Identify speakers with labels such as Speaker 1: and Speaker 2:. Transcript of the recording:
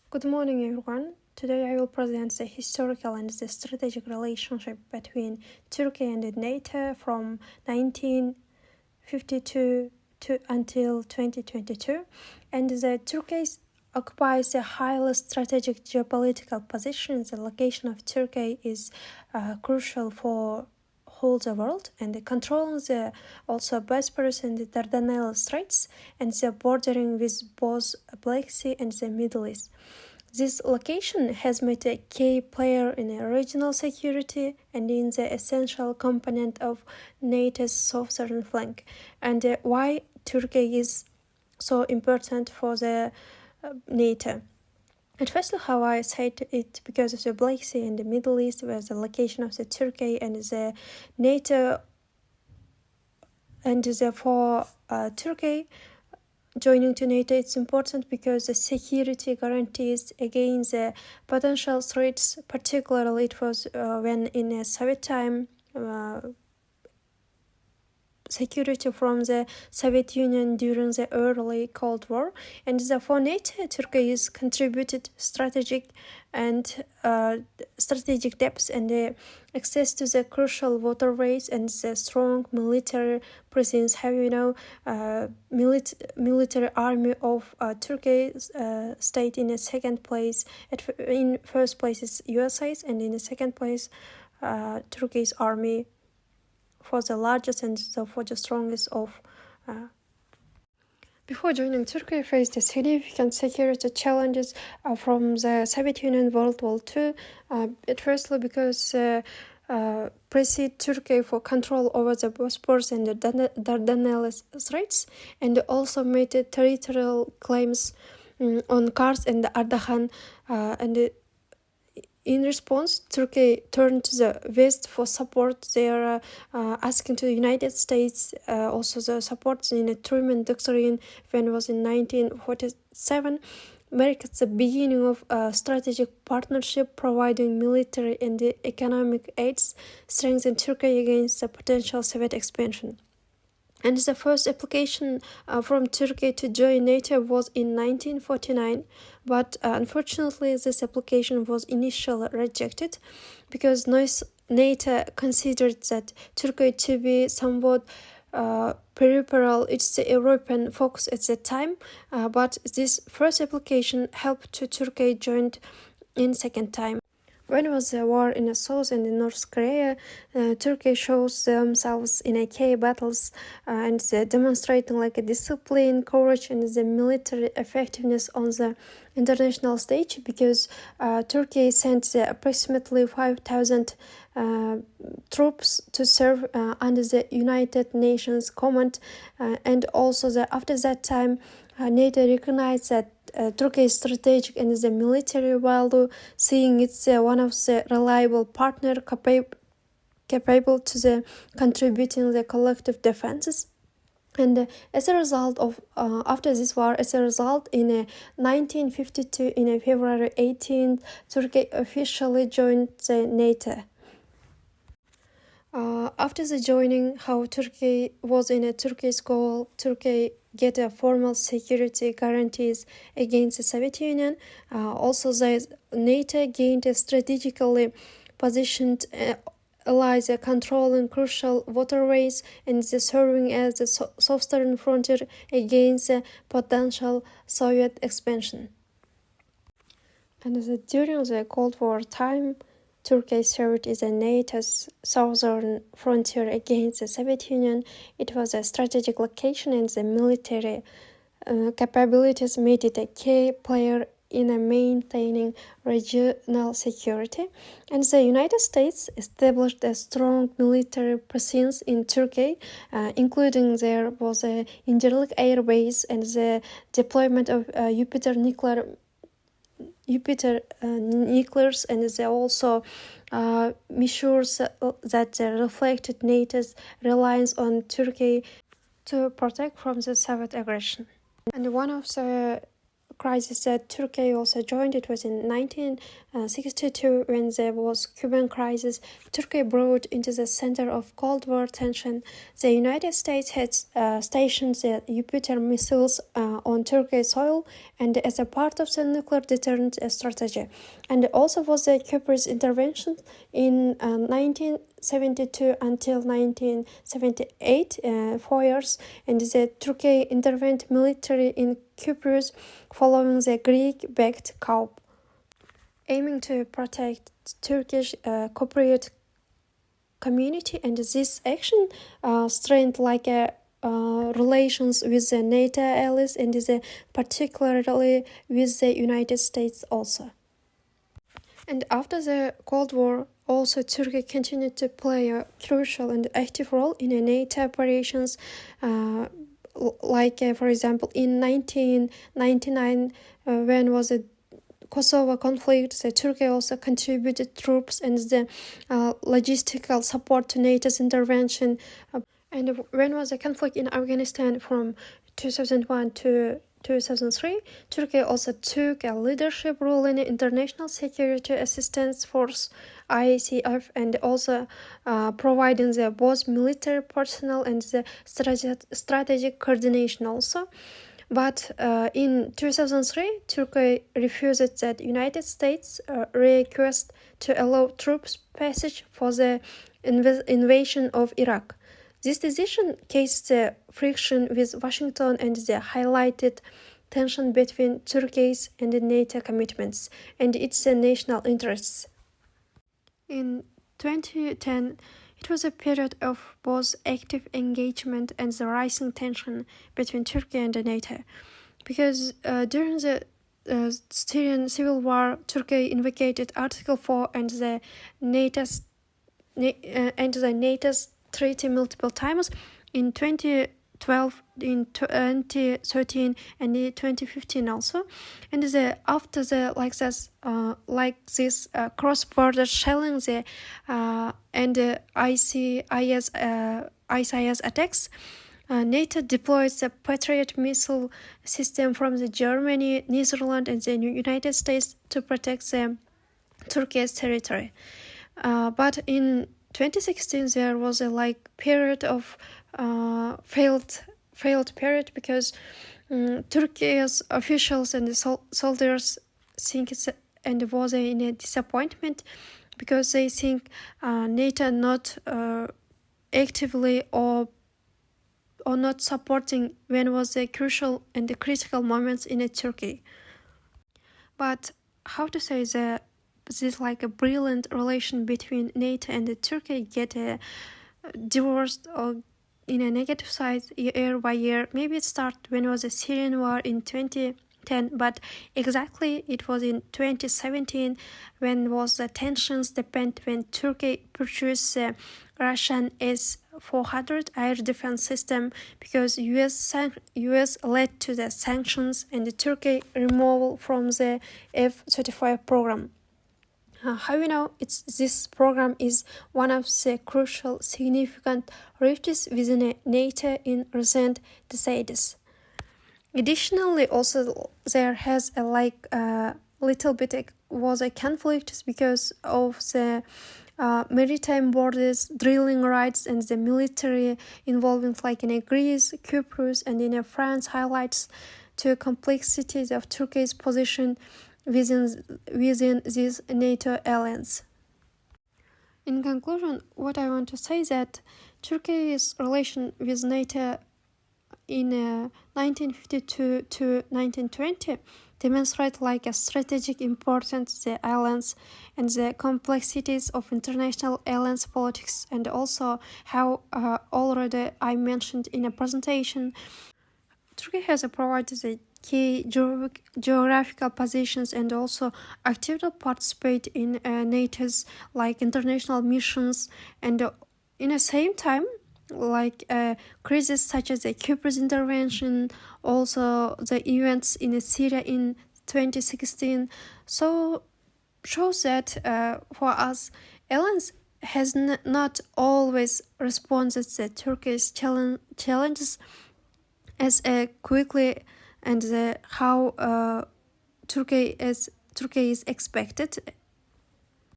Speaker 1: Good morning, everyone. Today I will present the historical and the strategic relationship between Turkey and NATO from 1952 to until 2022, and the Turkey occupies a highly strategic geopolitical position. The location of Turkey is crucial for whole the world, and controlling the also Bosporus and the Dardanelles Straits, and the bordering with both Black Sea and the Middle East. This location has made a key player in regional security and in the essential component of NATO's southern flank. And why Turkey is so important for the NATO? And firstly, how I said it, because of the Black Sea and the Middle East, where the location of the Turkey and the NATO, and therefore Turkey joining to NATO, it's important because the security guarantees against the potential threats. Particularly, it was when in a Soviet time, security from the Soviet Union during the early Cold War, and therefore NATO, Turkey is contributed strategic depth and access to the crucial waterways and the strong military presence. Have military army of Turkey stayed in a second place. In first place is USA, and in the second place Turkey's army for the largest and for the strongest of. Before joining Turkey, faced significant security challenges from the Soviet Union World War II. At firstly, because pressed Turkey for control over the Bosporus and the Dardanelles Straits, and also made territorial claims on Kars and Ardahan, in response, Turkey turned to the West for support. They are asking to the United States also the support in a Truman Doctrine when it was in 1947, marked the beginning of a strategic partnership providing military and economic aids, strengthening Turkey against the potential Soviet expansion. And the first application from Turkey to join NATO was in 1949, but unfortunately this application was initially rejected because NATO considered that Turkey to be somewhat peripheral. It's the European focus at the time, but this first application helped to Turkey join in second time. When was the war in the South and in North Korea, Turkey shows themselves in key battles and demonstrating a discipline, courage, and the military effectiveness on the international stage, because Turkey sent approximately 5,000 troops to serve under the United Nations command, and also after that time, NATO recognized that Turkey's strategic and the military value, seeing it's one of the reliable partner capable to the contributing the collective defenses. And as a result of after this war, in 1952, in February 18th, Turkey officially joined the NATO. After the joining, how Turkey was in Turkey's goal, Turkey get formal security guarantees against the Soviet Union. Also, the NATO gained a strategically positioned allies controlling crucial waterways and serving as the southern frontier against potential Soviet expansion. And during the Cold War time, Turkey served as NATO's southern frontier against the Soviet Union. It was a strategic location, and the military capabilities made it a key player in maintaining regional security. And the United States established a strong military presence in Turkey, including there was a Incirlik Air Base and the deployment of Jupiter nuclears, and they also measures that reflected NATO's reliance on Turkey to protect from the Soviet aggression. And one of the crisis that Turkey also joined. It was in 1962 when there was Cuban crisis. Turkey brought into the center of Cold War tension. The United States had stationed the Jupiter missiles on Turkey's soil and as a part of the nuclear deterrent strategy. And also was the Cuba's intervention in 1972 until 1978, 4 years, and the Turkey intervened military in Cyprus following the Greek-backed coup, aiming to protect Turkish Cypriot community, and this action strengthened relations with the NATO allies and particularly with the United States also. And after the Cold War, also Turkey continued to play a crucial and active role in NATO operations, for example, in 1999, when was the Kosovo conflict, Turkey also contributed troops and the logistical support to NATO's intervention. And when was the conflict in Afghanistan from 2001 to 2003, Turkey also took a leadership role in the International Security Assistance Force, ICF, and also providing the both military personnel and the strategic coordination also. But in 2003, Turkey refused the United States request to allow troops passage for the invasion of Iraq. This decision caused the friction with Washington and the highlighted tension between Turkey's and the NATO commitments and its national interests. In 2010, it was a period of both active engagement and the rising tension between Turkey and the NATO, because during the Syrian civil war, Turkey invocated Article 4 and the NATO's treaty multiple times in 2012, in 2013, and in 2015 also. And after this cross-border shelling and ISIS attacks, NATO deployed the Patriot missile system from the Germany, Netherlands, and the United States to protect Turkey's territory. But in 2016, there was a period of failed period, because Turkey's officials and the soldiers think and was in a disappointment, because they think NATO not actively or not supporting when was the crucial and the critical moments in Turkey. But how to say this a brilliant relation between NATO and Turkey get divorced or in a negative side year by year. Maybe it started when was the Syrian war in 2010, but exactly it was in 2017 when was the tensions depend when Turkey purchased the Russian S-400 air defense system, because US led to the sanctions and the Turkey removal from the F-35 program. How you know this program is one of the crucial, significant rifts within NATO in recent decades. Additionally, also there has little bit was a conflict because of the maritime borders, drilling rights, and the military involvement, in Greece, Cyprus, and in France, highlights the complexities of Turkey's position within this NATO alliance. In conclusion, what I want to say is that Turkey's relation with NATO in 1952 to 1920 demonstrate a strategic importance the alliance and the complexities of international alliance politics, and also how already I mentioned in a presentation, Turkey has provided the key geographical positions and also actively participate in NATO's international missions, and in the same time crises such as the Cyprus intervention, also the events in Syria in 2016, so shows that for us, alliance has not always responded to Turkey's challenges as quickly, and how Turkey is expected